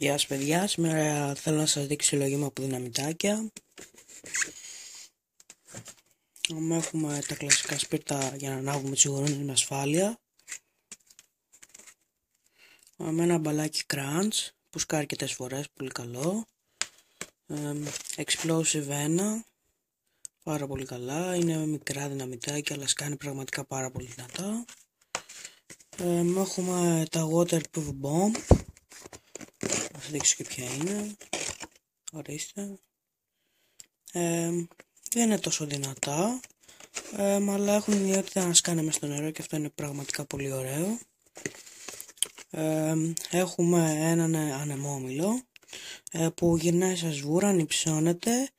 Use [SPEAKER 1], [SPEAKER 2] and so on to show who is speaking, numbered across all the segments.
[SPEAKER 1] Γεια σας παιδιά, σήμερα θέλω να σας δείξω συλλογή μου από δυναμητάκια. Έχουμε τα κλασικά σπίρτα για να ανάβουμε τις γουρούνες με ασφάλεια. Με ένα μπαλάκι crunch που σκάρει αρκετές φορές, πολύ καλό. Explosive 1, πάρα πολύ καλά, είναι μικρά δυναμητάκια αλλά σκάνει πραγματικά πάρα πολύ δυνατά. Έχουμε τα waterproof bomb, θα σας δείξω και ποια είναι, ορίστε. Δεν είναι τόσο δυνατά, αλλά έχουν την ιδιότητα να σκάνε μες στο νερό και αυτό είναι πραγματικά πολύ ωραίο. Έχουμε έναν ανεμόμυλο που γυρνάει σαν σβούρα, ανυψώνεται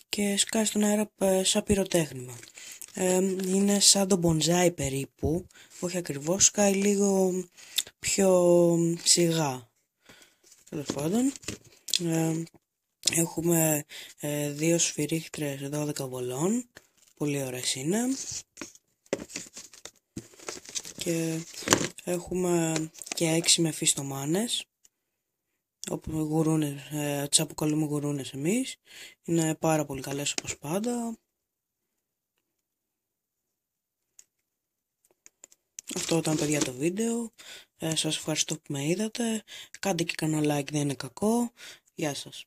[SPEAKER 1] και σκάει στον αέρα σαν πυροτέχνημα. Είναι σαν το μπονζάι περίπου, όχι ακριβώς, σκάει λίγο πιο σιγά. Τέλος πάντων, έχουμε δύο σφυρίχτρες 12 βολών, πολύ ωραίες είναι. Και έχουμε και 6 με φυστομάνες, όπου γουρούνες, τις αποκαλούμε γουρούνες εμείς. Είναι πάρα πολύ καλές όπως πάντα. Αυτό ήταν παιδιά το βίντεο. Σας ευχαριστώ που με είδατε. Κάντε και κανένα like, δεν είναι κακό. Γεια σας.